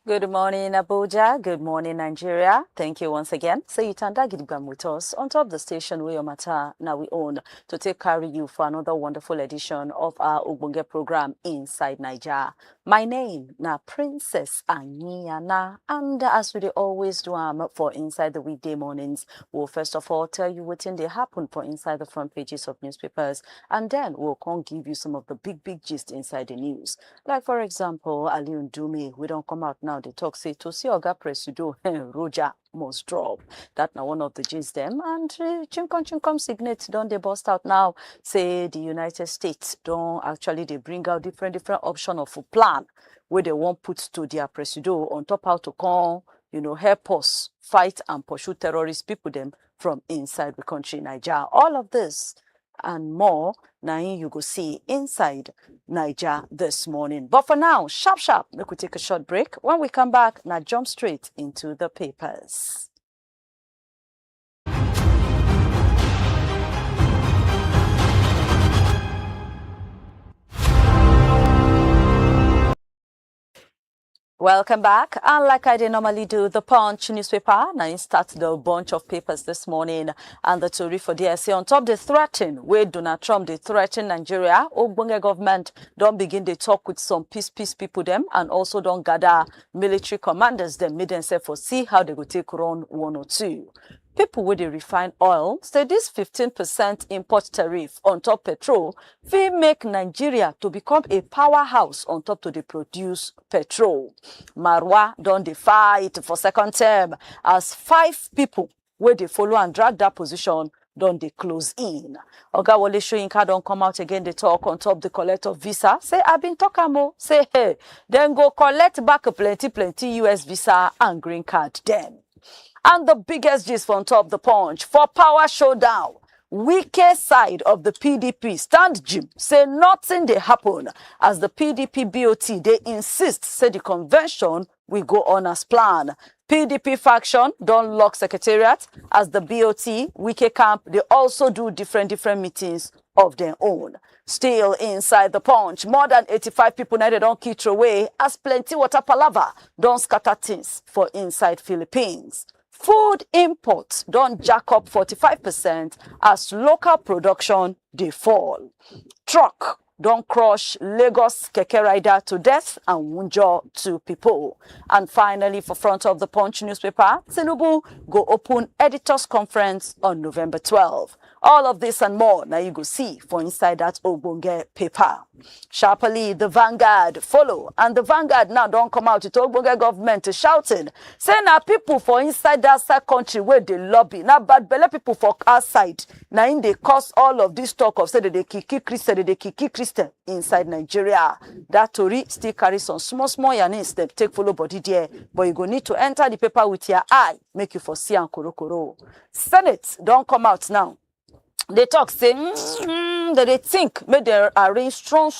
Good morning, Abuja. Good morning, Nigeria. Thank you once again. Say Itanda Gidigam with us on top of the station where your matter now we own to take carry you for another wonderful edition of our Ogbonge program Inside Naija. My name na Princess Anyana, and as we always do for Inside the weekday mornings, we'll first of all tell you what they happen for inside the front pages of newspapers, and then we'll come give you some of the big gist inside the news. Like for example, Ali Ndume, we don't come out now. They talk say to see Oga Presido, Roger must drop. That now one of the gist them, and Chinkom signet don't they bust out now. Say the United States don't actually they bring out different option of a plan where they won't put to their Presido on top how to come, help us fight and pursue terrorist people them from inside the country Nigeria. All of this and more, now you go see Inside Naija this morning. But for now, sharp, make we take a short break. When we come back, now jump straight into the papers. Welcome back. And like I normally do, the Punch newspaper, now I start the bunch of papers this morning. And the tori for DSA on top the threaten, where Donald Trump, they threaten Nigeria. Ogbonge government don't begin to talk with some peace people them, and also don't gather military commanders them, made themselves for see how they go take run 1 or 2. People with the refined oil say this 15% import tariff on top petrol will make Nigeria to become a powerhouse on top to the produce petrol. Marwa don't dey fight for second term as 5 people where they follow and drag that position don't they close in. Oga Wole Soyinka don't come out again. They talk on top the collect of visa. Say I've been talking more. Say hey, then go collect back a plenty US visa and green card then. And the biggest gist from top the Punch for power showdown. Weakest side of the PDP stand Jim say nothing they happen as the PDP BOT they insist say the convention will go on as planned. PDP faction don't lock secretariat as the BOT Wike camp they also do different meetings of their own. Still inside the Punch, more than 85 people now they don't kill away as plenty water palava don't scatter things for inside Philippines. Food imports don't jack up 45% as local production they fall. Truck don't crush Lagos keke rider to death and wunjure 2 people. And finally, for front of the Punch newspaper, Tinubu go open editors conference on November 12. All of this and more now you go see for inside that Ogbonge paper. Sharply, the Vanguard follow, and the Vanguard now don't come out to Ogbonge government shouting, say now people for inside that side country where they lobby, now bad belle people for outside, now in they cause all of this talk of say that they kiki Christian inside Nigeria. That tori still carries some small yarnings them take follow body there, but you go need to enter the paper with your eye, make you for see and koro. Senate don't come out now. They talk say that they think may they arrange strong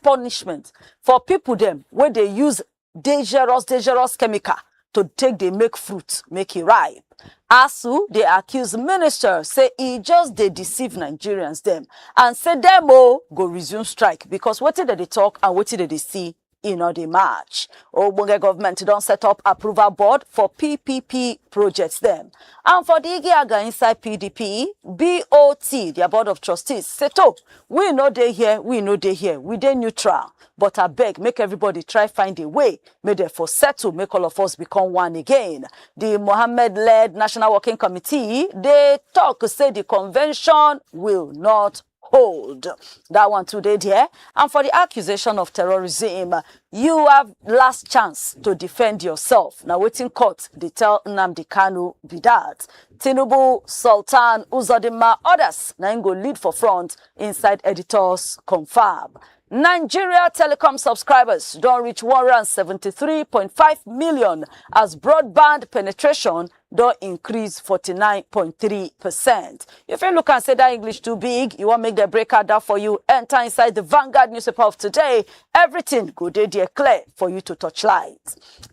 punishment for people them where they use dangerous chemical to take they make fruit, make it ripe. ASU, they accuse minister, say he just they deceive Nigerians them and say them go resume strike because what did they talk and what did they see in the match. Ogbonge government don't set up approval board for PPP projects them. And for the Igiaga inside PDP, BOT, their board of trustees, set up. We know they here, we they neutral. But I beg, make everybody try find a way. May therefore settle, make all of us become one again. The Mohammed-led National Working Committee, they talk, say the convention will not hold. That one today there. And for the accusation of terrorism, you have last chance to defend yourself. Now waiting court, they tell Nnamdi Kanu be that. Tinubu, Sultan, Uzodinma, others now go lead for front inside editors confirm. Nigeria telecom subscribers don't reach 173.5 million as broadband penetration don't increase 49.3%. If you look and say that English too big, you want to make the breakout that for you, enter inside the Vanguard newspaper of today. Everything go there clear for you to touch light.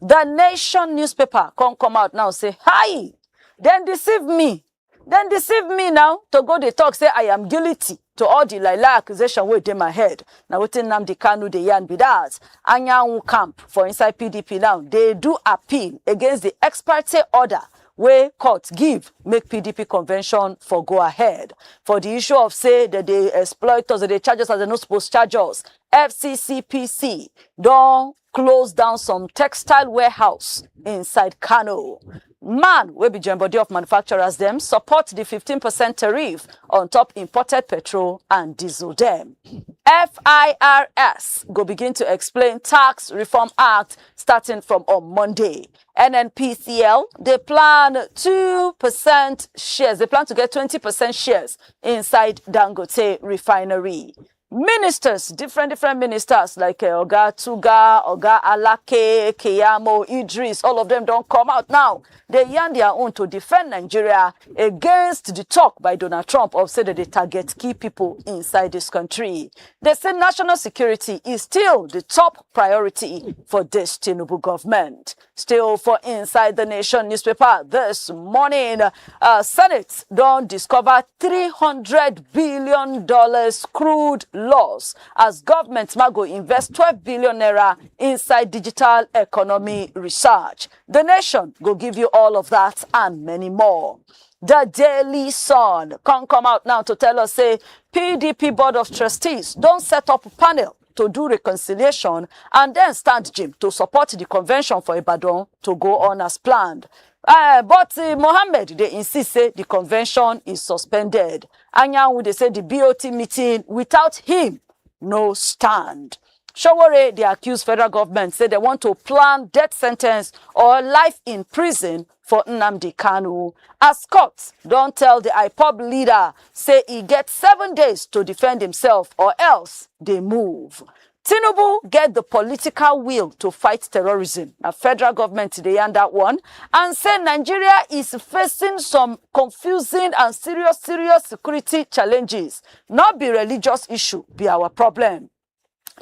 The Nation newspaper come out now say, hi, then deceive me. Then deceive me now to go they talk, say I am guilty to all the accusation wey dey my head. Now wetin Nnamdi Kanu dey yarn be that. Anyanwu camp for inside PDP now, they do appeal against the ex parte order where court give make PDP convention for go ahead. For the issue of say that they exploit us, they charge us as they no supposed charge us. FCCPC don't close down some textile warehouse inside Kano. Man will be joined body of manufacturers them support the 15% tariff on top imported petrol and diesel them. FIRS go begin to explain Tax Reform Act starting from on Monday. NNPCL, they plan 2% shares. They plan to get 20% shares inside Dangote refinery. Ministers, different ministers like Oga Tuga, Oga Alake, Keyamo, Idris, all of them don't come out now. They yarn their own to defend Nigeria against the talk by Donald Trump of say that they target key people inside this country. They say national security is still the top priority for this Tinubu government. Still for Inside the Nation newspaper this morning, Senate don't discover $300 billion crude loss as government go invest 12 billion naira inside digital economy research. The Nation go give you all of that and many more. The Daily Sun can come out now to tell us say PDP Board of Trustees don't set up a panel to do reconciliation and then stand Jim to support the convention for Ibadan to go on as planned. But Mohammed, they insist say the convention is suspended. Anyanwu, they say the BOT meeting without him, no stand. Showore, they accuse federal government, say they want to plan death sentence or life in prison for Nnamdi Kanu. As courts don't tell the IPOB leader, say he gets 7 days to defend himself or else they move. Tinubu get the political will to fight terrorism. A federal government today and that one, and say Nigeria is facing some confusing and serious security challenges. Not be religious issue be our problem.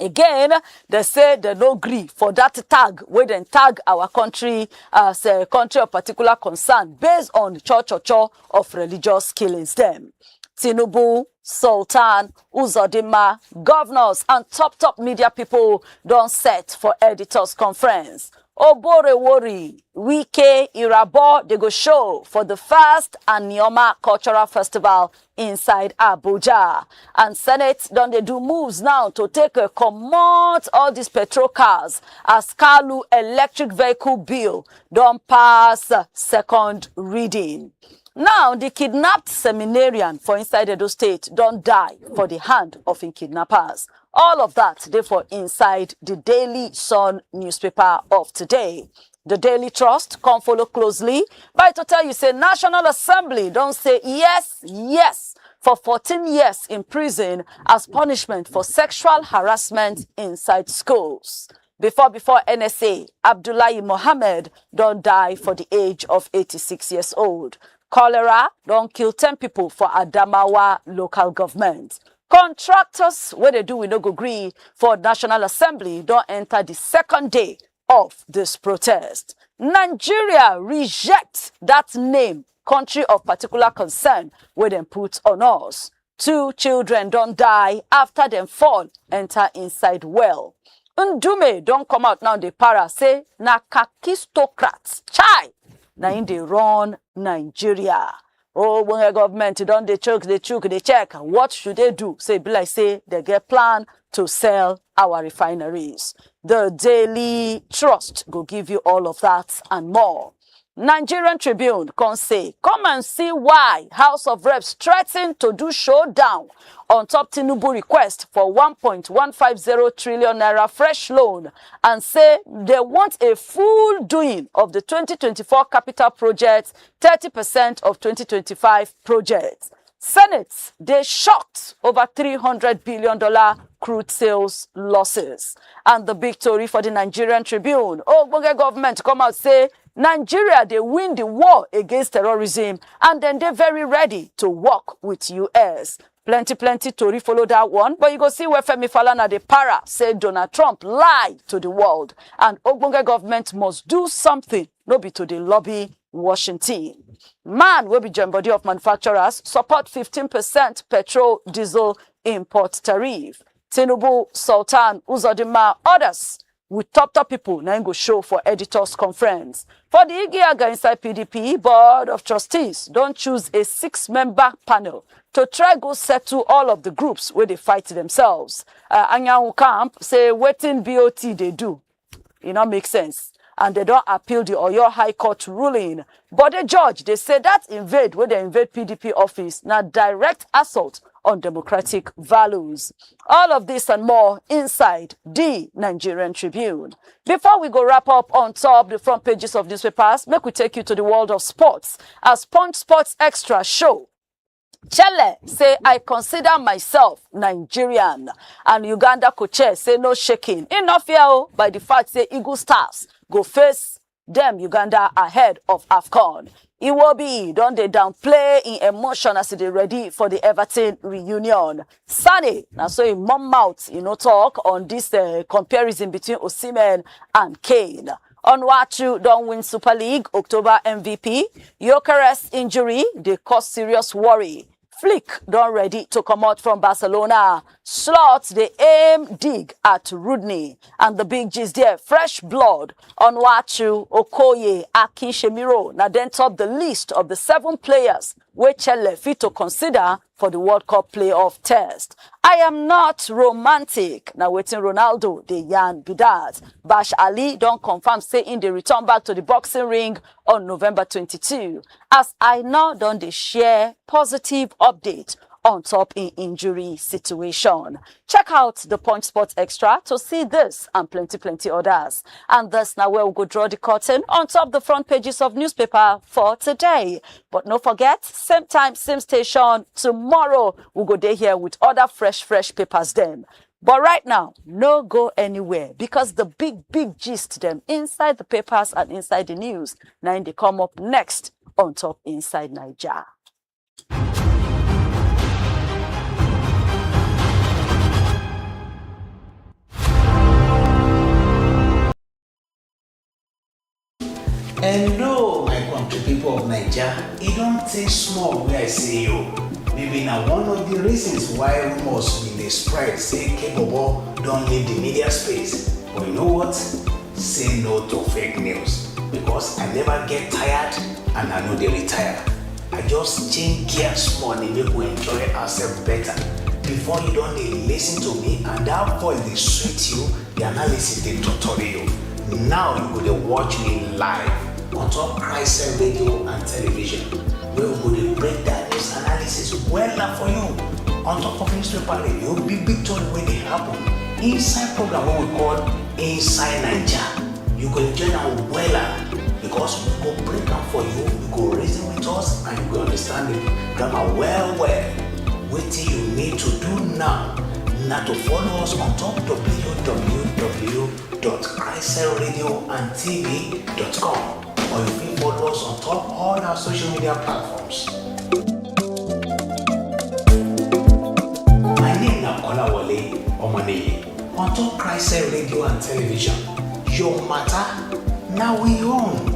Again, they say they no agree for that tag where they tag our country as a country of particular concern based on church of religious killings them. Tinubu, Sultan, Uzodinma, governors and top media people don't set for editors conference. Oborewori, Wike, Irabo, they go show for the first Anioma Cultural Festival inside Abuja. And Senate don't they do moves now to take a commot all these petrol cars as Kalu electric vehicle bill don't pass second reading. Now, the kidnapped seminarian for inside Edo State don't die for the hand of the kidnappers. All of that, therefore, inside the Daily Sun newspaper of today. The Daily Trust come follow closely by to tell you, say, National Assembly don't say yes for 14 years in prison as punishment for sexual harassment inside schools. Before NSA, Abdullahi Mohammed don't die for the age of 86 years old. Cholera don't kill 10 people for Adamawa local government. Contractors, where they do we no go agree for National Assembly, don't enter the second day of this protest. Nigeria rejects that name, country of particular concern, where they put on us. 2 children don't die after them fall, enter inside well. Ndume don't come out now, the para say, na kakistocrats, chai. Now in they run Nigeria. Oh, when the government don't they choke, they check. What should they do? Say, be like say they get plan to sell our refineries. The Daily Trust go give you all of that and more. Nigerian Tribune can say, come and see why House of Reps threatened to do showdown on top Tinubu request for 1.150 trillion naira fresh loan and say they want a full doing of the 2024 capital project, 30% of 2025 projects. Senate, they shocked over $300 billion crude sales losses. And the big tori for the Nigerian Tribune. Oh, government come out say, Nigeria, they win the war against terrorism and then they're very ready to work with US. Plenty tori follow that one, but you go see where Femi Falana the para said Donald Trump lied to the world and Ogbonge government must do something, no be to the lobby Washington. Man will be join body of manufacturers support 15% petrol diesel import tariff. Tinubu, Sultan, Uzodinma, others with top people now go show for editors conference. For the Igiaga inside PDP, Board of Trustees don't choose a 6-member panel to try go settle all of the groups where they fight themselves. Anyanwu camp say waiting BOT they do. It not make sense. And they don't appeal the Oyo High Court ruling. But the judge, they say that invade, when they invade PDP office, now direct assault on democratic values. All of this and more inside the Nigerian Tribune. Before we go wrap up on top the front pages of newspapers, make we take you to the world of sports. As Punch Sports Extra show, Chelle say, I consider myself Nigerian. And Uganda coach say no shaking. Enough here by the fact say Eagle Stars go face them Uganda ahead of AFCON. Iwobi don't they downplay in emotion as they ready for the Everton reunion. Sunny, now so in mom mouth, talk on this comparison between Osimhen and Kane. Onwatu don't win Super League, October MVP. Gyökeres injury, they cause serious worry. Flick don't ready to come out from Barcelona. Slot they aim dig at Rudney. And the big G's there, fresh blood. Onwatu, Okoye, Akinshemiro. Now then top the list of the 7 players which Chelle fit to consider for the World Cup playoff test. I am not romantic. Now waiting Ronaldo, the Yan Bidat. Bash Ali don't confirm saying they return back to the boxing ring on November 22. As I now don't they share positive update on top in injury situation. Check out the Punch Sports Extra to see this and plenty others. And that's now where we'll go draw the curtain on top the front pages of newspaper for today. But don't forget, same time, same station, tomorrow we'll go there here with other fresh papers then. But right now, no go anywhere because the big gist them inside the papers and inside the news. Now they come up next on top Inside Naija. Hello, my country people of Naija. It don't take small where I say you. Maybe now one of the reasons why rumors in the spread say Kebobo don't leave the media space. But you know what? Say no to fake news. Because I never get tired and I know they retire. I just change gears small and make we enjoy ourselves better. Before you don't listen to me and that voice they sweet you, the analysis they tutorial. Now you go to watch me live on top CHRICED radio and television. We will go to break down news analysis well for you. On top of newspaper radio, big story when they happen. Inside program what we call Inside Naija. You go join our well because we go break down for you, you go reason with us and you go understand the grammar well. What you need to do now to follow us on top www.cricedradiotv.com or you can follow us on top all our social media platforms. My name is Kolawole Omaneye. On top CHRICED radio and television, your matter now we own.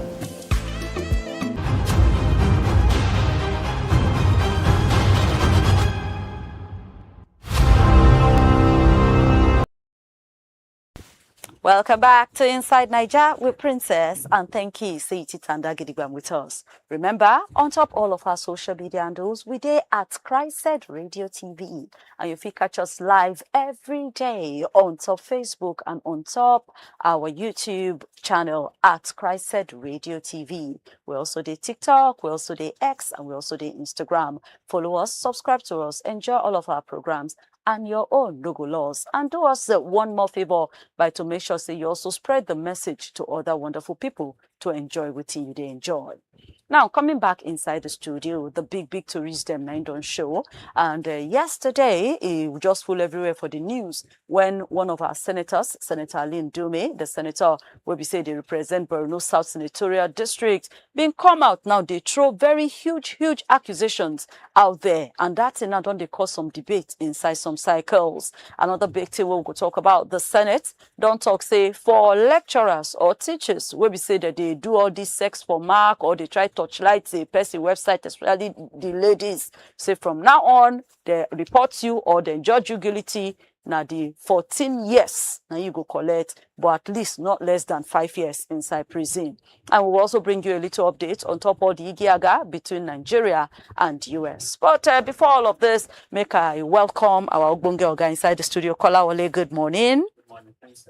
Welcome back to Inside Naija with Princess, and thank you, Seiti Tanda Gidigam with us. Remember, on top all of our social media handles, we there at CHRICED Radio TV, and you can catch us live every day on top Facebook and on top our YouTube channel at CHRICED Radio TV. We also do TikTok, we also do X, and we also do Instagram. Follow us, subscribe to us, enjoy all of our programs and your own logo laws. And do us one more favor by to make sure you also spread the message to other wonderful people to enjoy what you they enjoy. Now, coming back inside the studio, the big tourists them 9 don't show. And yesterday, it just full everywhere for the news when one of our senators, Senator Ali Ndume, the senator where we say they represent Borno South Senatorial District, being come out now, they throw very huge accusations out there. And that's now don't they cause some debate inside some cycles. Another big thing we'll go talk about, the Senate don't talk say for lecturers or teachers where we say that they they do all this sex for mark or they try torchlight a person website, especially the ladies, say from now on, they report you or they judge you guilty. Now the 14 years, now you go collect, but at least not less than 5 years inside prison. And we'll also bring you a little update on top of the Igiaga between Nigeria and US. But before all of this, make I welcome our Ogbonge Oga inside the studio. Kolawole, good morning. Good morning. Thanks.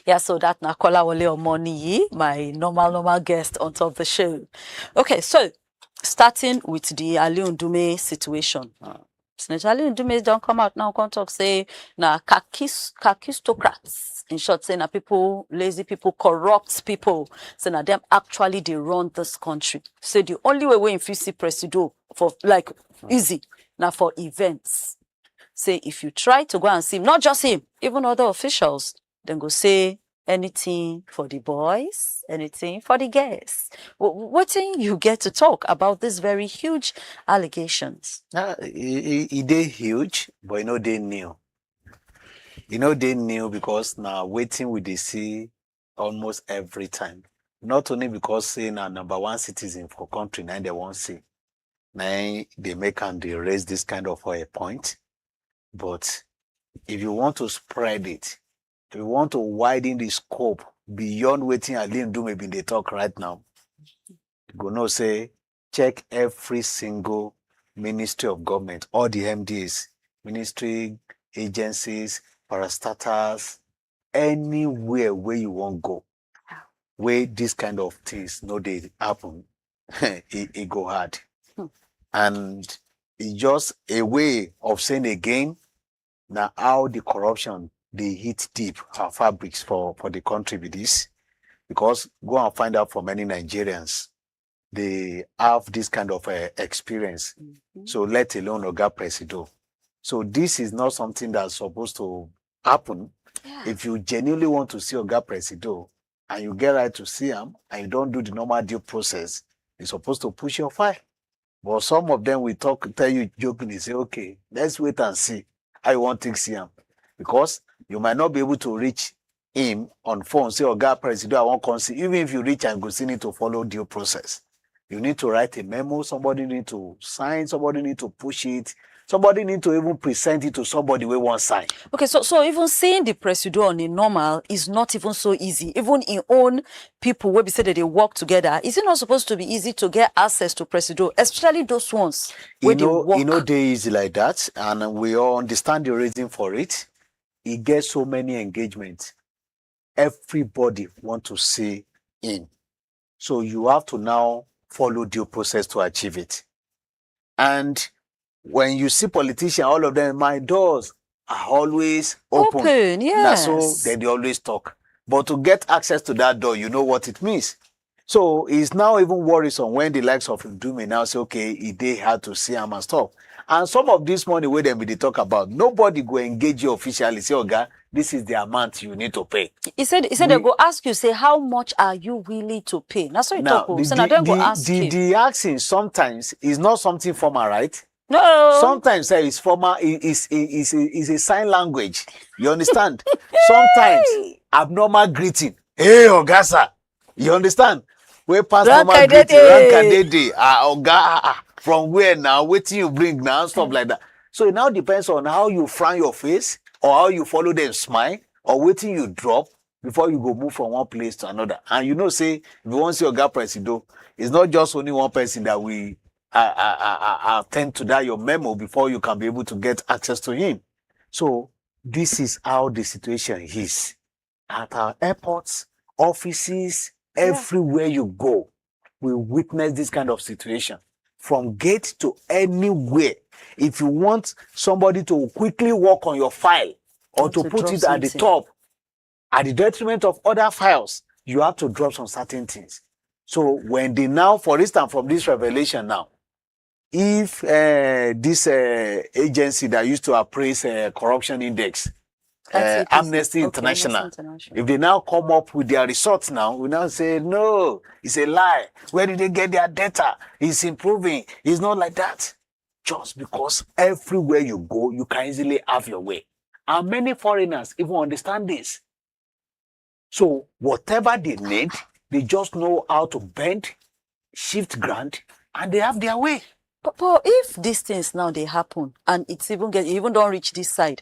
Yeah, so that na Kolawole Omoniyi, my normal guest on top of the show. Okay, so starting with the Ali Ndume situation. Senator Ali Ndume don't come out now, come talk, say, na kakistocrats. In short, say, na people, lazy people, corrupt people. Say, na them actually, they run this country. Say, the only way if you see Presido for, like, easy, now for events. Say, if you try to go and see him, not just him, even other officials, then go say, anything for the boys, anything for the girls. What thing you get to talk about these very huge allegations? They huge, but they new. They new because now waiting with they see almost every time. Not only because say now number one citizen for country, now they won't see. Now they make and they raise this kind of a point. But if you want to spread it, if you want to widen the scope beyond waiting Ali Ndume in the talk right now, go no say, check every single ministry of government, all the MDs, ministry, agencies, parastatals, anywhere where you want go, where this kind of things no they happen, it go hard. And it's just a way of saying again, now how the corruption they hit deep our fabrics for the country with this. Because go and find out for many Nigerians, they have this kind of experience. So let alone Oga Presido. So this is not something that's supposed to happen. If you genuinely want to see Oga Presido and you get right to see him and you don't do the normal due process, you're supposed to push your file. But some of them will tell you jokingly, say, okay, let's wait and see how you want to see him. Because you might not be able to reach him on phone, say, Oga Presido, I won't come see. Even if you reach and go see, need to follow due process. You need to write a memo, somebody need to sign, somebody need to push it, somebody need to even present it to somebody with one sign. Okay, so even seeing the Presido on a normal is not even so easy. Even in own people where we say that they work together, is it not supposed to be easy to get access to Presido, especially those ones where they work? They easy like that, and we all understand the reason for it. It gets so many engagements. Everybody want to see in. So you have to now follow due process to achieve it. And when you see politicians, all of them, my doors are always open. Yes. That's so they always talk. But to get access to that door, you know what it means. So it's now even worrisome when the likes of Ndume now say, okay, they had to see him and stuff. And some of this money where they talk about, nobody go engage you officially. Say, Oga, this is the amount you need to pay. He said they go ask you, say, how much are you willing to pay? That's what you talk about. So now don't go ask you. The asking sometimes is not something formal, right? No. Sometimes it's formal, is a sign language. You understand? Sometimes abnormal greeting. Hey, Ogasa. You understand? We pass normal greeting. Rankadede. Oga. From where now? What you bring now? Stuff like that. So it now depends on how you frown your face or how you follow them smile or waiting you drop before you go move from one place to another. And say, if you want to see Oga Presido, it's not just only one person that we attend to that your memo before you can be able to get access to him. So this is how the situation is. At our airports, offices, everywhere you go, we witness this kind of situation. From gate to anywhere. If you want somebody to quickly work on your file or to put it at the top, at the detriment of other files, you have to drop some certain things. So when they now, for instance, from this revelation now, if this agency that used to appraise corruption index, Amnesty International, if they now come up with their results now, we now say, no, it's a lie. Where did they get their data? It's improving. It's not like that. Just because everywhere you go, you can easily have your way. And many foreigners even understand this. So whatever they need, They just know how to bend, shift ground, and they have their way. But if these things now they happen and it's even don't reach this side,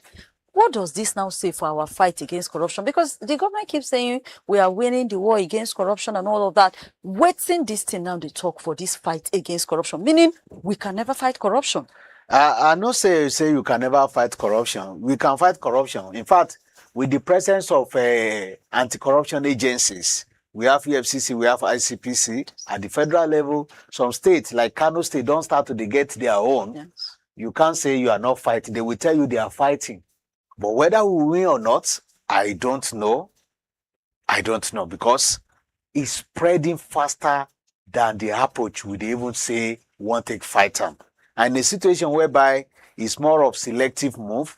what does this now say for our fight against corruption? Because the government keeps saying we are winning the war against corruption and all of that. Waiting this thing now they talk for this fight against corruption, meaning we can never fight corruption. I no say you can never fight corruption. We can fight corruption. In fact, with the presence of anti-corruption agencies, we have EFCC, we have ICPC at the federal level. Some states like Kano State don't start to get their own. Yes. You can't say you are not fighting. They will tell you they are fighting. But whether we win or not, I don't know. I don't know, because it's spreading faster than the approach would even say one take fight them. And a situation whereby it's more of selective move,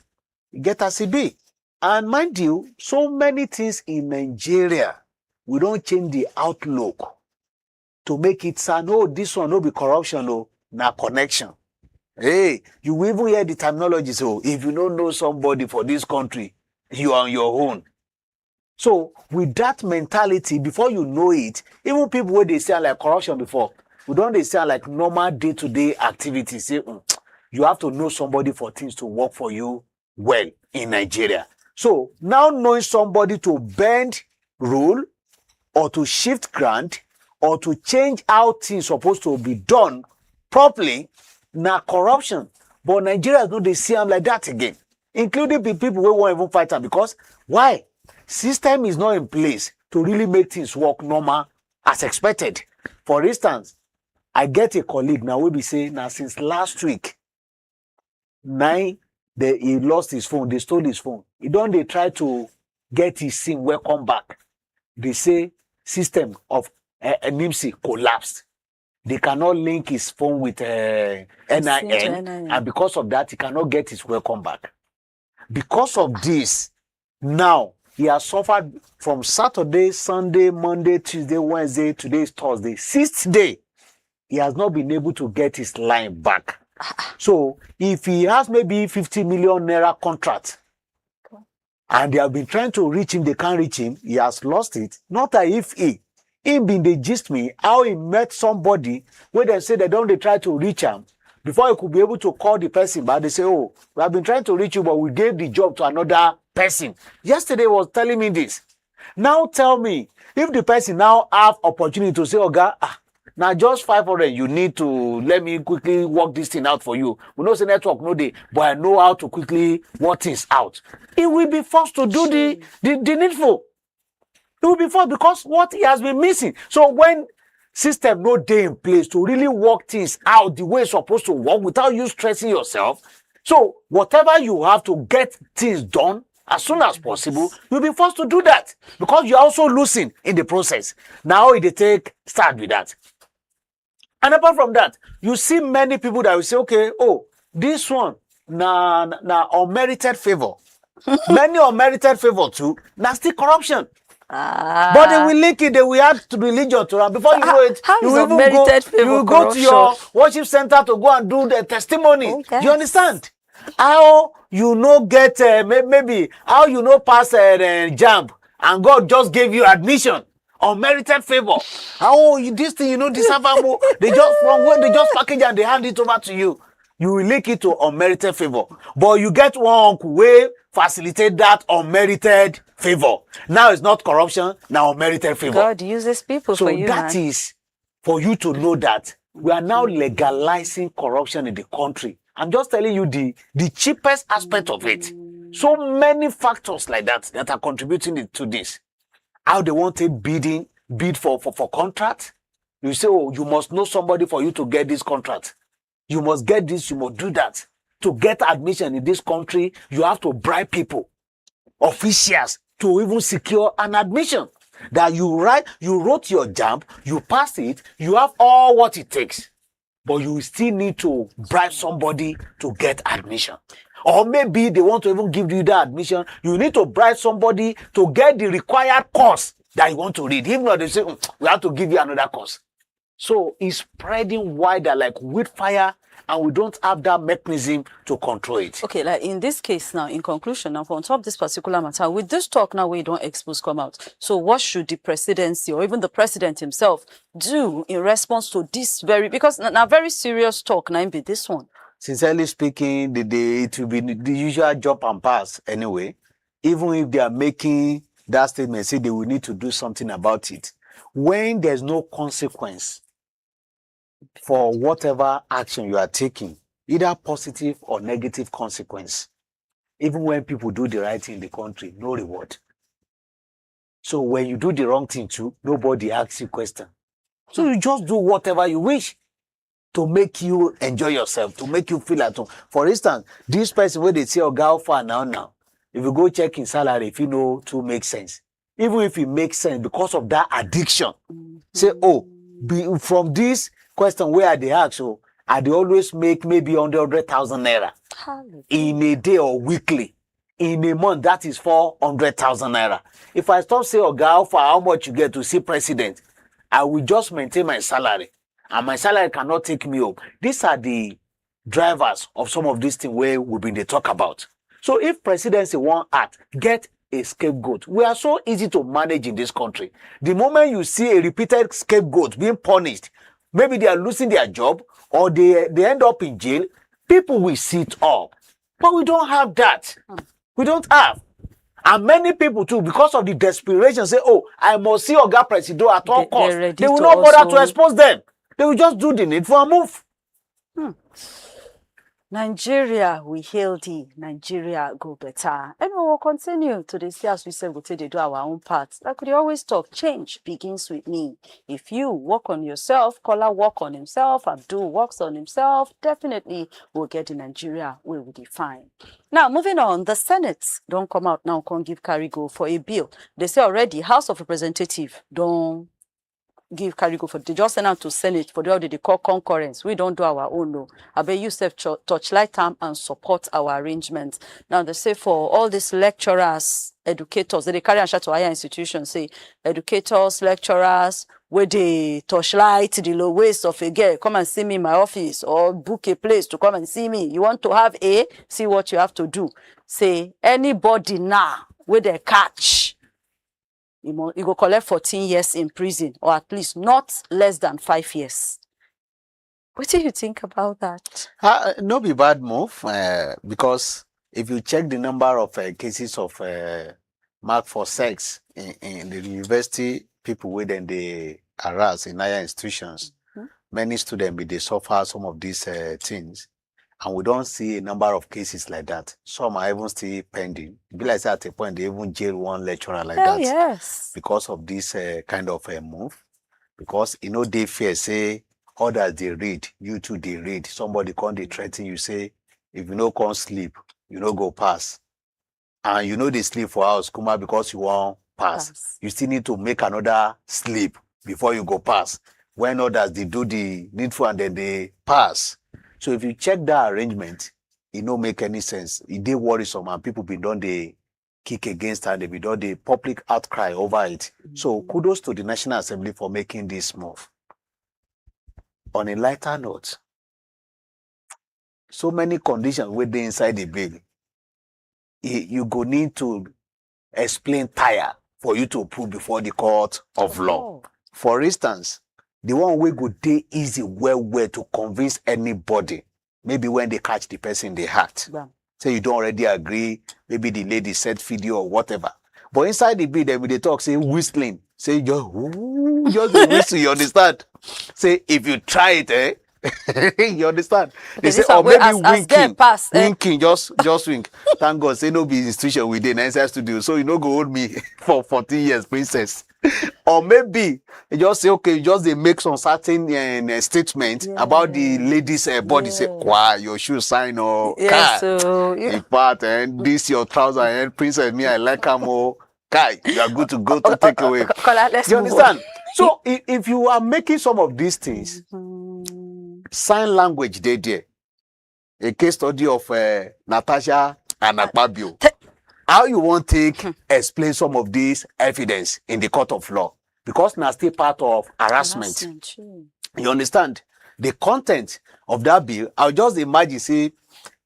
get as it be. And mind you, so many things in Nigeria, we don't change the outlook to make it sound, oh, this one no be corruption, no, na connection. Hey, you will even hear the terminology. So if you don't know somebody for this country, you are on your own. So with that mentality, before you know it, even people where they sound like corruption before, we don't they sound like normal day-to-day activities. Say, you have to know somebody for things to work for you well in Nigeria. So now knowing somebody to bend rule or to shift ground or to change how things supposed to be done properly, now corruption. But Nigerians know they see them like that again, including the people who won't even fight them. Because why? System is not in place to really make things work normal as expected. For instance, I get a colleague now will be saying now since last week, he lost his phone, they stole his phone. They try to get his SIM welcome back. They say system of NIMSI collapsed. They cannot link his phone with NIN, and because of that, he cannot get his welcome back. Because of this, now he has suffered from Saturday, Sunday, Monday, Tuesday, Wednesday, today is Thursday, 6th day. He has not been able to get his line back. So if he has maybe 50 million naira contract, and they have been trying to reach him, they can't reach him, he has lost it. Not as if him been they gist me how he met somebody where they say they try to reach him before he could be able to call the person, but they say, oh, we have been trying to reach you, but we gave the job to another person. Yesterday was telling me this. Now tell me, if the person now have opportunity to say, okay, now just 500, you need to let me quickly work this thing out for you. We know the network no day, but I know how to quickly work things out. It will be forced to do the needful. It will be forced because what he has been missing. So when system no day in place to really work things out the way it's supposed to work without you stressing yourself, so whatever you have to get things done as soon as possible, you'll be forced to do that because you're also losing in the process. Now they start with that. And apart from that, you see many people that will say, okay, oh, this one, na unmerited favor. Many unmerited favor too, na still corruption. But they will link it, they will add to religion to them. Before you know it, you will go to your worship center to go and do the testimony. Okay. Do you understand? How you get, maybe, how you pass JAMB and God just gave you admission. Unmerited favor. This thing, deserve more. They just package and they hand it over to you. You will link it to unmerited favor. But you get one way facilitate that unmerited favor. Now it's not corruption, now unmerited favor. God uses people for you. So that is for you to know that we are now legalizing corruption in the country. I'm just telling you the cheapest aspect of it. So many factors like that are contributing to this. How they want to bid for contract. You say, oh, you must know somebody for you to get this contract. You must get this, you must do that. To get admission in this country, you have to bribe people, officials, to even secure an admission. That you wrote your JAMB, you passed it, you have all what it takes. But you still need to bribe somebody to get admission. Or maybe they want to even give you that admission. You need to bribe somebody to get the required course that you want to read. If not, they say, we have to give you another course. So it's spreading wider like wildfire, and we don't have that mechanism to control it. Okay, like in this case now, in conclusion, now on top of this particular matter, with this talk now we don't expose come out. So what should the presidency or even the president himself do in response to this because now very serious talk now be this one? Sincerely speaking, it will be the usual jump and pass anyway. Even if they are making that statement, say they will need to do something about it. When there's no consequence for whatever action you are taking, either positive or negative consequence, even when people do the right thing in the country, no reward. So when you do the wrong thing too, nobody asks you question. So you just do whatever you wish to make you enjoy yourself, to make you feel at home. For instance, this person where they say, oh, go far now, if you go check his salary, if you know to make sense, even if it makes sense because of that addiction, say, oh, from this question where they ask, so I they always make maybe 100,000 naira in a day or weekly. In a month, that is 400,000 naira. If I stop say, oh, go for how much you get to see president, I will just maintain my salary. And my salary cannot take me up. These are the drivers of some of these things where we've been they talk about. So if presidency won't act, get a scapegoat. We are so easy to manage in this country. The moment you see a repeated scapegoat being punished, maybe they are losing their job or they end up in jail, people will sit up. But we don't have that. We don't have. And many people too, because of the desperation, say, oh, I must see Oga Presido at all costs. They will not bother to expose them. They will just do the needful and move. Nigeria, we hail thee. Nigeria, go better. And we will continue to this as we said, we'll take to do our own part. Like we always talk, change begins with me. If you work on yourself, Kola work on himself, Abdul works on himself, definitely we'll get in Nigeria where we define. Now, moving on, the Senate don't come out now, can't give carry go for a bill. They say already, House of Representatives don't give carry go for they just send out to Senate for the way they call concurrence. We don't do our own no. I bet you self touchlight time and support our arrangements. Now they say for all these lecturers, educators, they carry and share to higher institutions, say educators, lecturers, where they touchlight the low waist of a girl, come and see me in my office or book a place to come and see me. You want to have a, see what you have to do. Say anybody now where they catch. You go collect 14 years in prison, or at least not less than 5 years. What do you think about that? No be bad move, because if you check the number of cases of mark for sex in the university, people within they harass in higher institutions, many students they suffer some of these things. And we don't see a number of cases like that. Some are even still pending. It be like say at a point they even jail one lecturer like that. Yes. Because of this kind of move. Because they fear, say others they read, you too they read. Somebody come they threaten you, say if you no come sleep, you no go pass. And they sleep for house, Kuma, because you won't pass. You still need to make another sleep before you go pass. When others they do the needful and then they pass. So if you check that arrangement, it don't make any sense. It dey worrisome and people be done they kick against and they be done the public outcry over it. So kudos to the National Assembly for making this move. On a lighter note, so many conditions were there inside the bill. You go need to explain tire for you to put before the court of law. For instance, the one way go dey easy well to convince anybody. Maybe when they catch the person in the act. Yeah. Say you don't already agree, maybe the lady said video or whatever. But inside the bill, they talk, say whistling. Say just whistle, you understand? Say if you try it, you understand? They say, or maybe winking. Winking, just wink. Thank God, say no be institution within inside studio. So you no go hold me for 14 years, princess. Or maybe you just say, okay, they make some certain statement about the lady's body. Say, wow, your shoe sign or in part, and this your trouser, and princess, me, I like her more. Kai, you are good to go to take away. You understand? So if you are making some of these things, sign language there. A case study of Natasha and Akpabio. How you want to explain some of these evidence in the court of law? Because now still part of harassment. You understand? The content of that bill, I'll just imagine, say,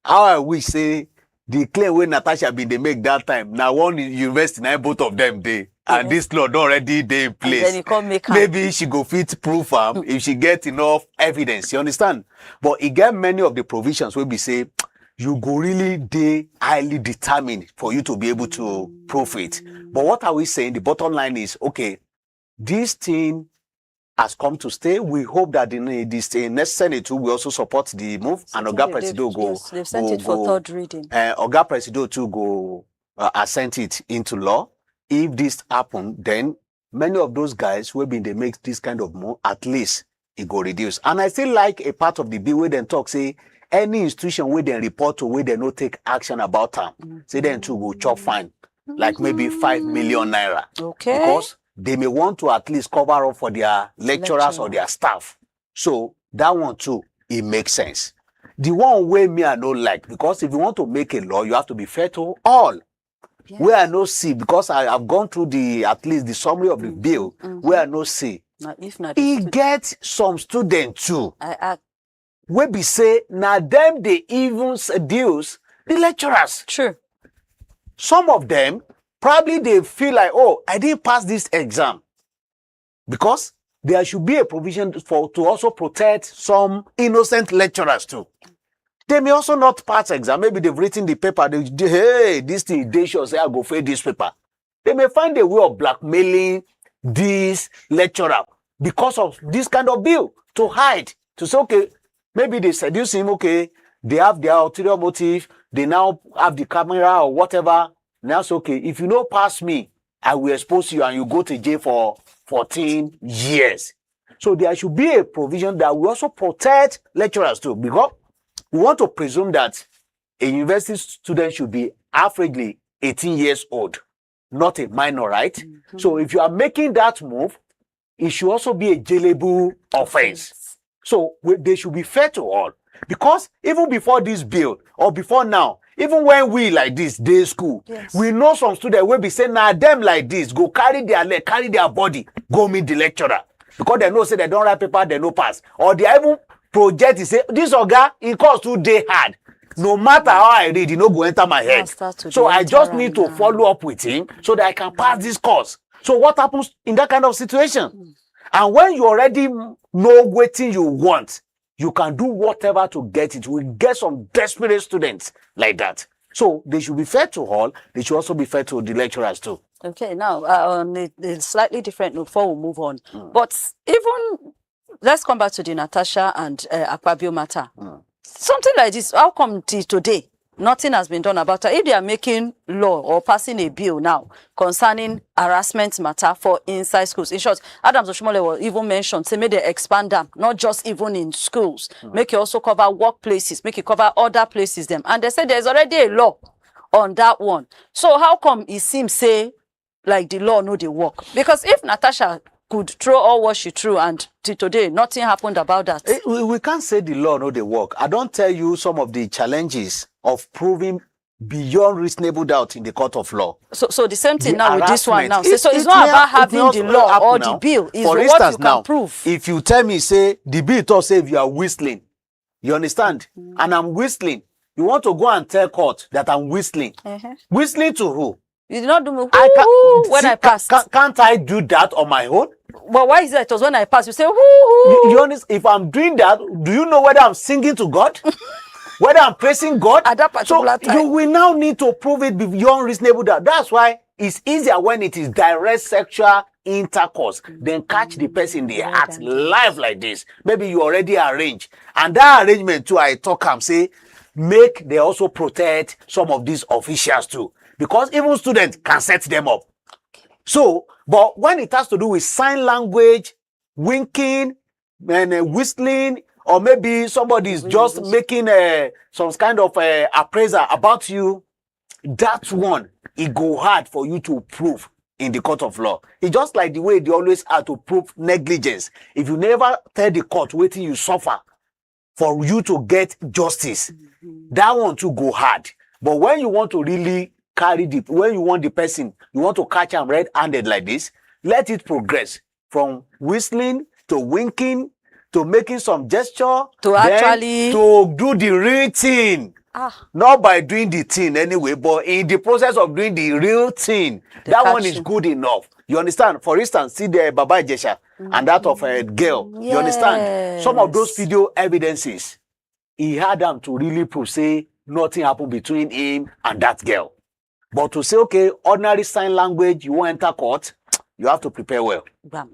how I wish, say, the claim when Natasha been they make that time. Now one university, now both of them they. And this law don already dey in place. And then you come make Maybe she go fit proof am if she get enough evidence. You understand? But it get many of the provisions where we say you go really dey highly determined for you to be able to prove it. But what are we saying? The bottom line is, okay, this thing has come to stay. We hope that this next Senate too will also support the move. And Oga Presido go. Yes, they've sent it for third reading. Oga Presido too go assent it into law. If this happen, then many of those guys will be they make this kind of move, at least it go reduce. And I still like a part of the bill where they talk, say, any institution where they report to where they no take action about them, say then too go chop fine, like maybe 5 million naira. Okay. Because they may want to at least cover up for their lecturers or their staff. So that one too, it makes sense. The one way me I don't like, because if you want to make a law, you have to be fair to all. Yes. Where I no see, because I have gone through at least the summary of the bill, where I no see. Now, if not, he get some students too. Where be say, now them they even seduce the lecturers. True. Some of them, probably they feel like, oh, I didn't pass this exam. Because there should be a provision to also protect some innocent lecturers too. They may also not pass exam. Maybe they've written the paper. Hey, this thing, they should say, I'll go for this paper. They may find a way of blackmailing this lecturer because of this kind of bill to hide. To say, okay, maybe they seduce him, okay, they have their ulterior motive. They now have the camera or whatever. Now it's okay. If you don't pass me, I will expose you and you go to jail for 14 years. So there should be a provision that will also protect lecturers too, because we want to presume that a university student should be averagely 18 years old, not a minor, right? So if you are making that move, it should also be a jailable offense. So they should be fair to all. Because even before this bill, or before now, even when we like this day school, we know some students will be saying, nah, them like this, go carry their leg, carry their body, go meet the lecturer. Because they know say they don't write paper, they no pass. Or they even project is say, this oga, it costs 2 days hard. No matter how I read, it no go enter my head. So I just need to follow up with him so that I can pass this course. So what happens in that kind of situation? And when you already know what you want, you can do whatever to get it. We get some desperate students like that. So they should be fair to all. They should also be fair to the lecturers too. Okay, now on a slightly different note before we move on. But even, let's come back to the Natasha and Akpabio matter. Something like this, how come till today nothing has been done about it? If they are making law or passing a bill now concerning harassment matter for inside schools, in short, Adams Oshomole will even mention, say, make they expand them, not just even in schools, make it also cover workplaces, make it cover other places them. And they say there's already a law on that one. So how come it seems, say, like the law no they work? Because if Natasha could throw all what she threw and till today nothing happened about that. We can't say the law no they work. I don't tell you some of the challenges of proving beyond reasonable doubt in the court of law. So the same thing The now with this one now. harassment, So it's not about having the law or now. the bill. It's For what instance, you can now, prove. if you tell me, say, the bill talks say if you are whistling, you understand? And I'm whistling. You want to go and tell court that I'm whistling. Whistling to who? You did not do me when see, I passed. Can't I do that on my own? But why is that? It was when I passed. You say, whoo. You understand? If I'm doing that, do you know whether I'm singing to God? Whether I'm praising God? At that particular time. You will now need to prove it beyond reasonable doubt. That's why it's easier when it is direct sexual intercourse. Then catch the person in the act live like this. Maybe you already arrange. And that arrangement too, I talk and say, they also protect some of these officials too. Because even students can set them up. So, but when it has to do with sign language, winking, and whistling, or maybe somebody is just making some kind of appraisal about you, that one, it go hard for you to prove in the court of law. It's just like the way they always have to prove negligence. If you never tell the court what you suffer for you to get justice, that one too go hard. But when you want to really when you want the person, you want to catch them red-handed like this, let it progress from whistling to winking to making some gesture, To then actually- to do the real thing. Not by doing the thing anyway, but in the process of doing the real thing, that one is good enough. You understand? For instance, see the Baba Ijesha and that of a girl. You understand? Some of those video evidences, he had them to really prove, say, nothing happened between him and that girl. But to say, okay, ordinary sign language, you won't enter court, you have to prepare well. Bam.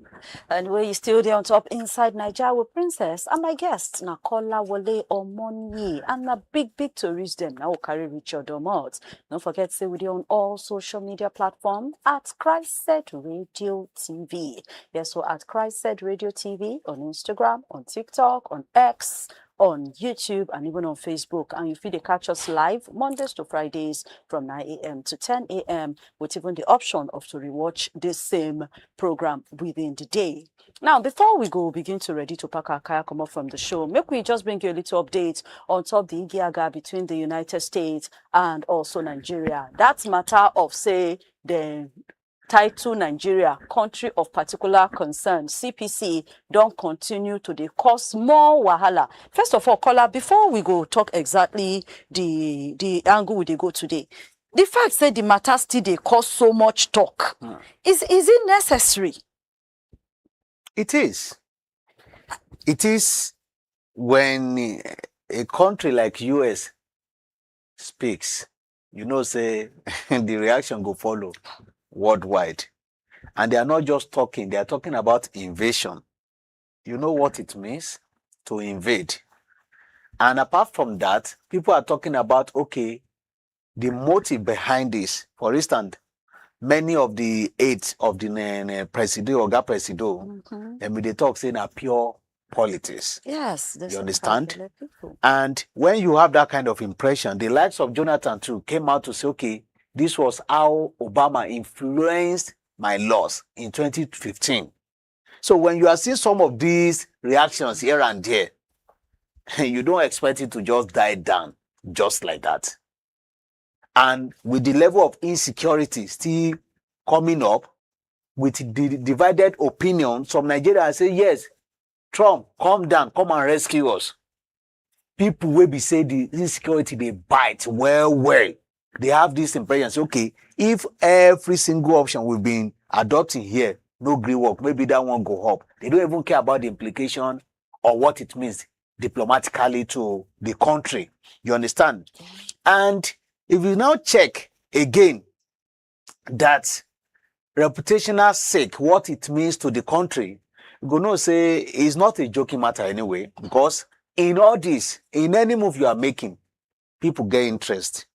And we're still there on top Inside Naija with Princess and my guest Nakola Wole Omonye and a big tourist them now carry Richard Domot. Don't forget to say we're on all social media platforms at CHRICED Radio TV. Yes, so at CHRICED Radio TV on Instagram, on TikTok, on X, on YouTube and even on Facebook. And you feel they catch us live Mondays to Fridays from 9 a.m. to 10 a.m. with even the option of to rewatch this same program within the day. Now, before we go begin to ready to pack our kayak come up from the show, make we just bring you a little update on top the Igiaga between the United States and also Nigeria. That matter of, say, the Title Nigeria, Country of Particular Concern, CPC, don't continue to dey cause more wahala. First of all, caller, before we go talk exactly the angle we dey go today, the fact say the matter still dey cause so much talk, is it necessary? It is. It is when a country like US speaks, you know, say the reaction go follow worldwide. And they are not just talking, they are talking about invasion. You know what it means to invade. And apart from that, people are talking about, okay, the motive behind this. For instance, many of the aides of the Presido, Oga Presido, they talk saying are pure politics. Yes. You understand? And when you have that kind of impression, the likes of Jonathan too came out to say, okay, this was how Obama influenced my laws in 2015. So when you are seeing some of these reactions here and there, you don't expect it to just die down just like that. And with the level of insecurity still coming up, with the divided opinion, some Nigerians say, yes, Trump, calm down, come and rescue us. People will be say the insecurity, they bite well. They have this impression, say, okay, if every single option we've been adopting here, no green work, maybe that one go up. They don't even care about the implication or what it means diplomatically to the country. You understand? And if you now check again that reputational sake, what it means to the country, you're going to say it's not a joking matter anyway, because in all this, in any move you are making, people get interest.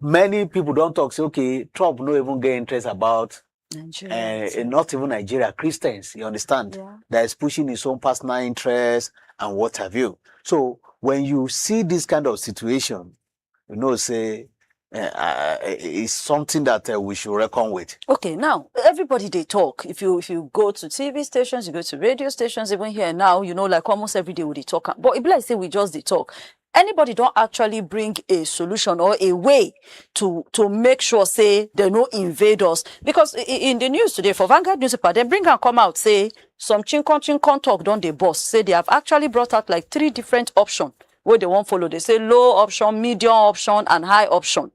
Many people don't talk, say, okay, Trump no even get interest about Nigeria, not even Nigeria, Christians, you understand? Yeah. That is pushing his own personal interest and what have you. So when you see this kind of situation, you know, say, it's something that we should reckon with. Okay, now, everybody they talk. If you go to TV stations, you go to radio stations, even here now, you know, like almost every day we they talk. But if like say we just they talk, anybody don't actually bring a solution or a way to make sure, say, they no invade us. Because in the news today, for Vanguard newspaper, they bring and come out, say, some chinkon talk don't they boss. Say they have actually brought out like 3 different options where they won't follow. They say low option, medium option, and high option.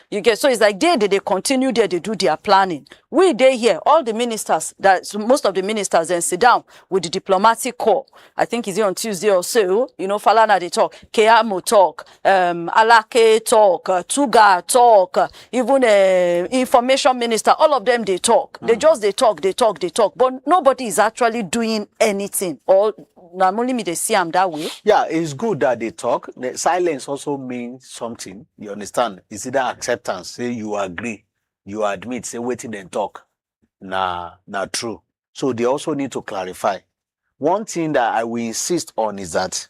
You get, so it's like they continue there, they do their planning. We they here, all the ministers, most of the ministers then sit down with the diplomatic corps. I think it's here on Tuesday or so, you know, Falana they talk, Keamo talk, Alake talk, Tuga talk, even information minister, all of them they talk. They talk, but nobody is actually doing anything. All normally me they see them that way. Yeah, it's good that they talk. The silence also means something. You understand? It's either acceptance, say you agree, you admit, say waiting and talk. Nah, true. So they also need to clarify. One thing that I will insist on is that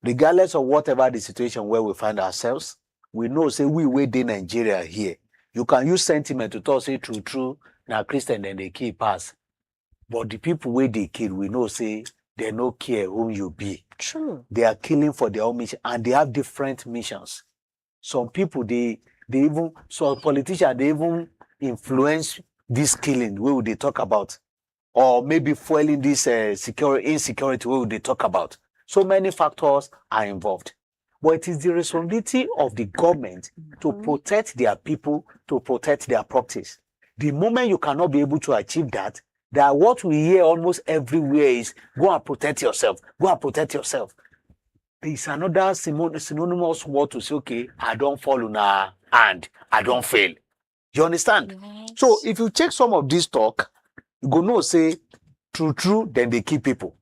regardless of whatever the situation where we find ourselves, we know, say we wait in Nigeria here. You can use sentiment to talk, say true, now Christian and they kill pass. But the people where they kill, we know, say, they no care whom you be. True. They are killing for their own mission, and they have different missions. Some people, some politicians, they even influence this killing, where they talk about. or maybe fueling this insecurity we they talk about. So many factors are involved. But it is the responsibility of the government to protect their people, to protect their properties. The moment you cannot be able to achieve that, that what we hear almost everywhere is go and protect yourself, go and protect yourself. It's another synonymous word to say, okay, I don't fall on a hand, I don't fail. You understand? Yes. So if you check some of this talk, you go know say true, then they kill people.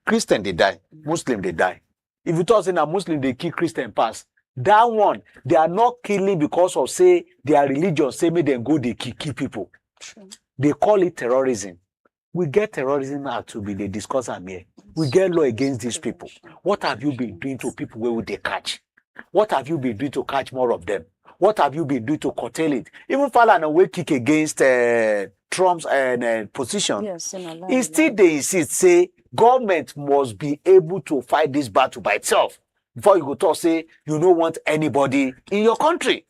Christian they die, Muslim they die. If you talk say a Muslim they kill Christian pass, that one they are not killing because of say their religion say make them go they kill people. True. They call it terrorism. We get terrorism act to be they discuss am here. We get law against these people. What have you been doing to people where would they catch? What have you been doing to catch more of them? What have you been doing to curtail it? Even Falana will kick against Trump's position. Yes, Instead, they insist, say, government must be able to fight this battle by itself. Before you go talk, say, you don't want anybody in your country.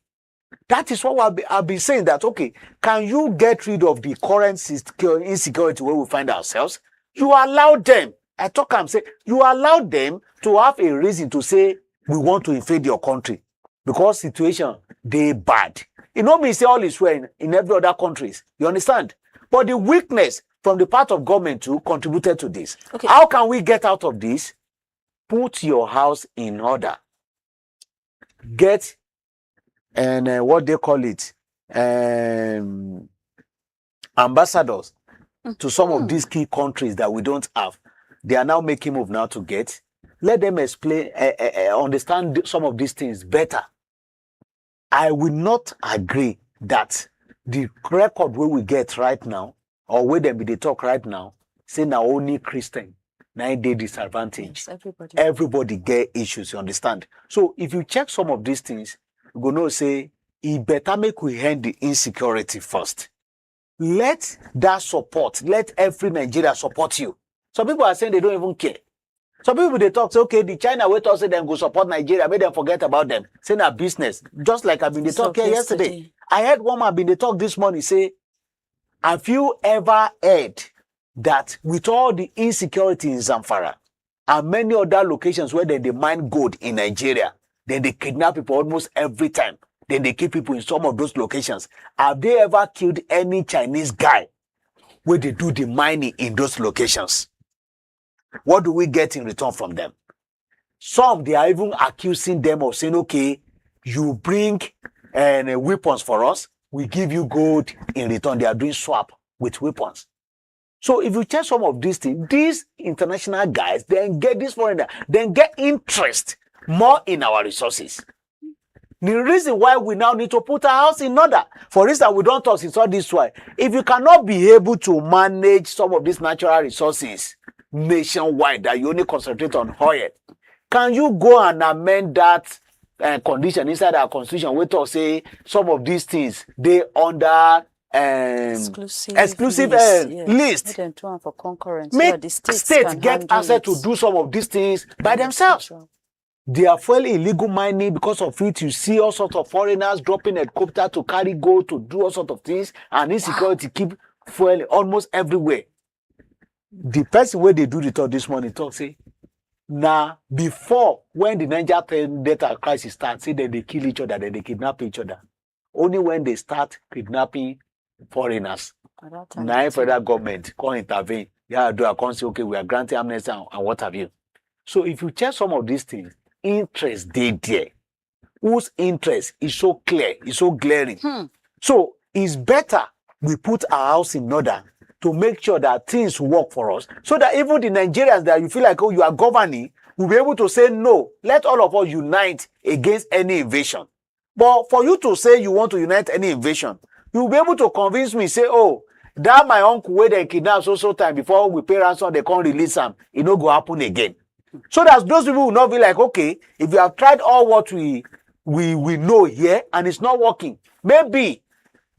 That is what I've been saying that, okay, can you get rid of the current insecurity where we find ourselves? You allow them, I talk and say, you allow them to have a reason to say, we want to invade your country. Because situation, they bad. It don't mean say all is well in every other countries. You understand? But the weakness from the part of government too contributed to this. Okay. How can we get out of this? Put your house in order. Get what they call it, ambassadors to some of these key countries that we don't have. They are now making move now to get. Let them explain, understand some of these things better. I will not agree that the record where we get right now, or where them be they talk right now, say now only Christian, 9 day disadvantage. Yes, everybody get issues, you understand? So if you check some of these things, you go know say, it better make we end the insecurity first. Let that support, let every Nigeria support you. Some people are saying they don't even care. Some people they talk say, okay, the China wait us say them go support Nigeria, make them forget about them. Say na business. Just like I've been they talk here yesterday. I heard one man been they talk this morning say, have you ever heard that with all the insecurity in Zamfara and many other locations where they mine gold in Nigeria, then they kidnap people almost every time. Then they kill people in some of those locations. Have they ever killed any Chinese guy where they do the mining in those locations? What do we get in return from them? Some, they are even accusing them of saying, okay, you bring weapons for us, we give you gold in return. They are doing swap with weapons. So if you check some of these things, these international guys, then get this foreigner, then get interest more in our resources. The reason why we now need to put our house in order. For instance, we don't talk since all this why. If you cannot be able to manage some of these natural resources nationwide, that you only concentrate on oil, can you go and amend that condition inside our constitution? We talk say some of these things they under exclusive list. For concurrence. Make the states get access to do some of these things by themselves. They are fueling illegal mining. Because of it, you see all sorts of foreigners dropping helicopter to carry gold, to do all sorts of things, and insecurity keep fueling almost everywhere. The person where they do the talk this morning talk say, now before when the Niger Delta crisis starts, say that they kill each other, then they kidnap each other. Only when they start kidnapping foreigners, now federal government can't intervene. Yeah, do I can't say, okay, we are granting amnesty and what have you. So if you check some of these things, interest they there. Whose interest is so clear, is so glaring. So it's better we put our house in order to make sure that things work for us, so that even the Nigerians that you feel like, oh, you are governing, will be able to say, no, let all of us unite against any invasion. But for you to say you want to unite any invasion, you will be able to convince me, say, oh, that my uncle where they kidnap so time before we pay ransom, they can't release them. It no go happen again. So that those people will not be like, okay, if you have tried all what we know here and it's not working, maybe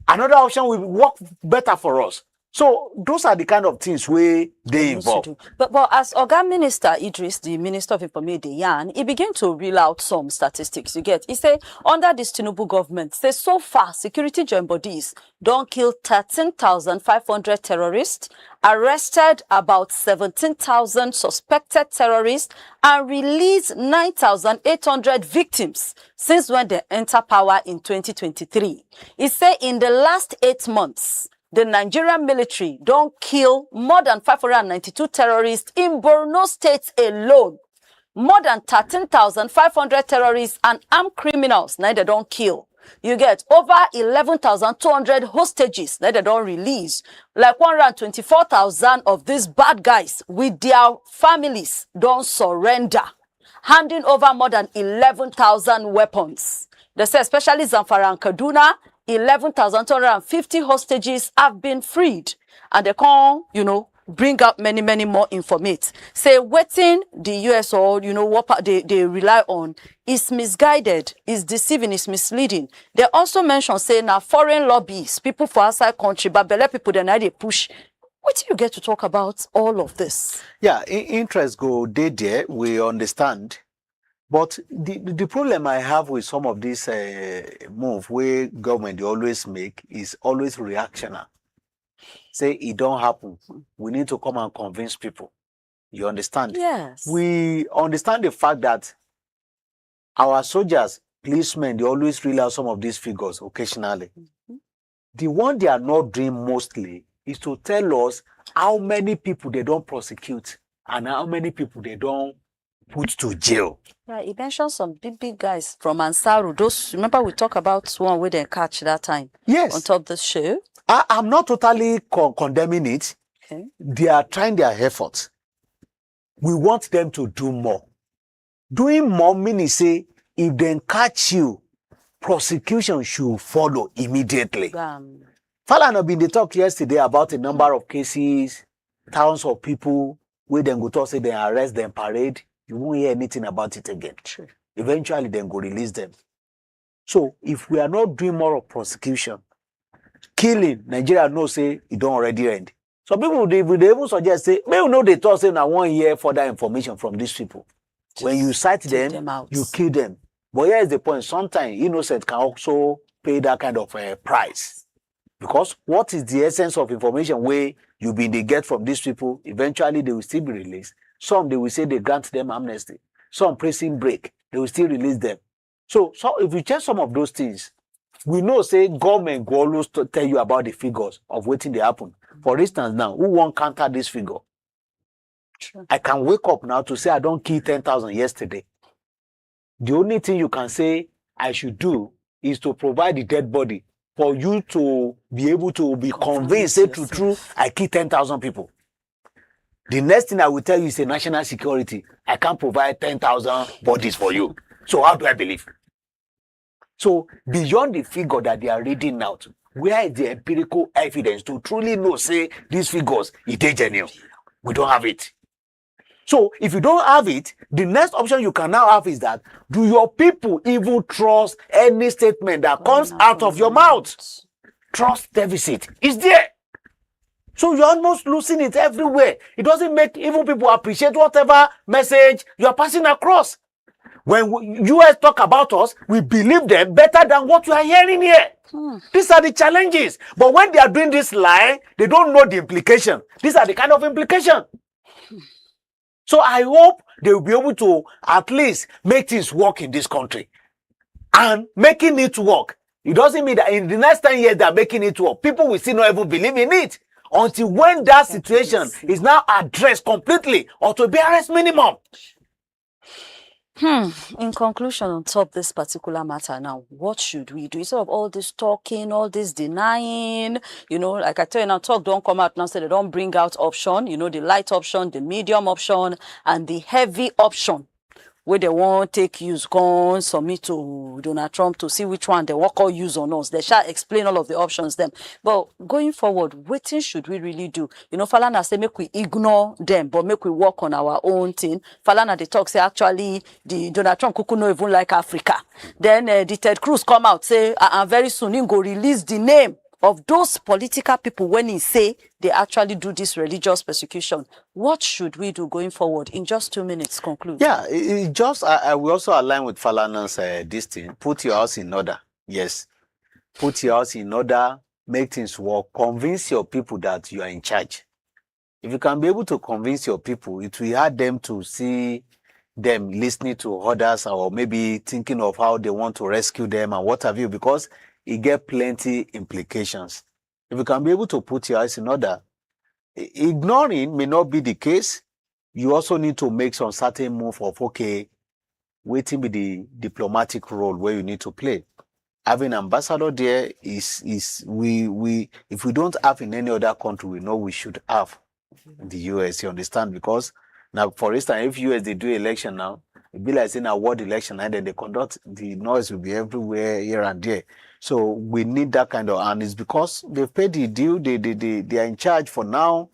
another option will work better for us. So those are the kind of things where they involve. But as Oga Minister Idris, the Minister of Information, Yan, he began to reel out some statistics. You get, he say under this Tinubu government, say so far security joint bodies don't kill 13,500 terrorists, arrested about 17,000 suspected terrorists, and released 9,800 victims since when they enter power in 2023. He say in the last 8 months, the Nigerian military don't kill more than 592 terrorists in Borno State alone. More than 13,500 terrorists and armed criminals now they don't kill. You get over 11,200 hostages that they don't release. Like 124,000 of these bad guys with their families don't surrender. Handing over more than 11,000 weapons. They say especially Zamfara and Kaduna, 11,250 hostages have been freed. And they can, bring up many more informate. Say waiting the US or, what they rely on is misguided, is deceiving, is misleading. They also mention, say, now foreign lobbies, people for outside country, but belle people, then they push. What do you get to talk about all of this? Yeah, interest go there, we understand. But the problem I have with some of these move where government they always make is always reactionary. Say it don't happen. We need to come and convince people. You understand? Yes. We understand the fact that our soldiers, policemen, they always rely on some of these figures occasionally. Mm-hmm. The one they are not doing mostly is to tell us how many people they don't prosecute and how many people they don't put to jail. Yeah, he mentioned some big guys from Ansaru. Those, remember we talked about one where they catch that time? Yes. On top of the show. I'm not totally condemning it. Okay. They are trying their efforts. We want them to do more. Doing more means say, if they catch you, prosecution should follow immediately. Falana been the talk yesterday about a number of cases, thousands of people, where they go to say they arrest them, parade. You won't hear anything about it again. True. Eventually, then go release them. So, if we are not doing more of prosecution, killing, Nigeria know say it don't already end. So people they even suggest say, maybe know they talk say now 1 year further information from these people. Just when you cite them you kill them. But here is the point. Sometimes innocent can also pay that kind of price. Because what is the essence of information where they get from these people? Eventually they will still be released. Some they will say they grant them amnesty. Some pressing break, they will still release them. So if you check some of those things, we know say government go always tell you about the figures of what they happen. For instance, now who won't counter this figure? Sure. I can wake up now to say I don't kill 10,000 yesterday. The only thing you can say I should do is to provide the dead body for you to be able to be convinced, say true, I kill 10,000 people. The next thing I will tell you is a national security. I can't provide 10,000 bodies for you. So how do I believe? So beyond the figure that they are reading out, where is the empirical evidence to truly know, say, these figures, it is genuine? We don't have it. So if you don't have it, the next option you can now have is that, do your people even trust any statement that comes out of your mouth? Trust deficit is there. So you're almost losing it everywhere. It doesn't make even people appreciate whatever message you're passing across. When US talk about us, we believe them better than what we are hearing here. These are the challenges. But when they are doing this lie, they don't know the implication. These are the kind of implication. So I hope they will be able to at least make things work in this country. And making it work, it doesn't mean that in the next 10 years they are making it work. People will still not even believe in it. Until when that situation is now addressed completely or to be arrest minimum. In conclusion, on top of this particular matter now, what should we do? Instead of all this talking, all this denying, like I tell you now, talk don't come out now, say they don't bring out option, the light option, the medium option, and the heavy option. Where they won't take use, go submit to Donald Trump to see which one they will call use on us. They shall explain all of the options them. But going forward, what should we really do? Falana say make we ignore them, but make we work on our own thing. Falana they talk say actually the Donald Trump kuku no even like Africa. Then the Ted Cruz come out say very soon he go release the name of those political people when he say they actually do this religious persecution. What should we do going forward? In just 2 minutes, conclude. Yeah, I will also align with Falana's this thing. Put your house in order. Yes. Put your house in order, make things work, convince your people that you are in charge. If you can be able to convince your people, it will hard them to see them listening to others or maybe thinking of how they want to rescue them and what have you, because it get plenty implications. If you can be able to put your house in order, ignoring may not be the case. You also need to make some certain move of, okay, waiting be the diplomatic role where you need to play. Having ambassador there is we if we don't have in any other country, we know we should have in the US, you understand? Because now, for instance, if US they do election now, it be like saying a world election and then they conduct, the noise will be everywhere here and there. So we need that kind of, and it's because they've paid the due, they are in charge for now.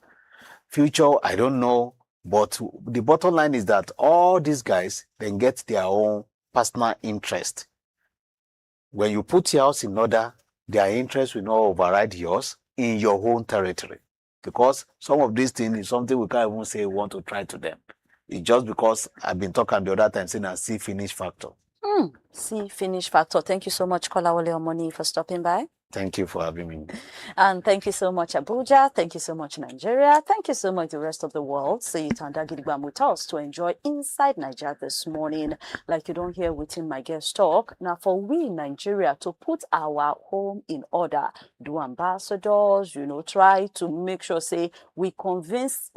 Future, I don't know. But the bottom line is that all these guys then get their own personal interest. When you put your house in order, their interest will not override yours in your own territory. Because some of these things is something we can't even say we want to try to them. It's just because I've been talking the other time saying a see finish factor. See finish factor. Thank you so much, Kolawole Omoni, for stopping by. Thank you for having me. And thank you so much, Abuja. Thank you so much, Nigeria. Thank you so much, the rest of the world. See you Gidigbam with us to enjoy Inside Naija this morning. Like you don't hear within my guest talk. Now, for we in Nigeria to put our home in order, do ambassadors, try to make sure, say, we convince,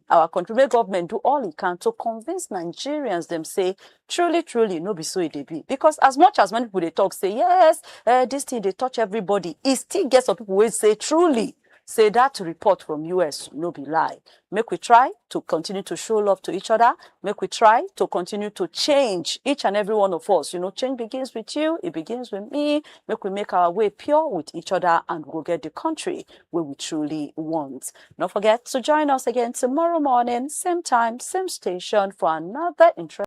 our country government, do all it can to convince Nigerians, them say, truly, no be so it be. Because as much as many people they talk, say, yes, this thing, they touch everybody, it still gets some people who say, truly, say that report from US, no be lie. Make we try to continue to show love to each other. Make we try to continue to change each and every one of us. Change begins with you. It begins with me. Make we make our way pure with each other and we'll get the country where we truly want. Don't forget to join us again tomorrow morning, same time, same station for another interesting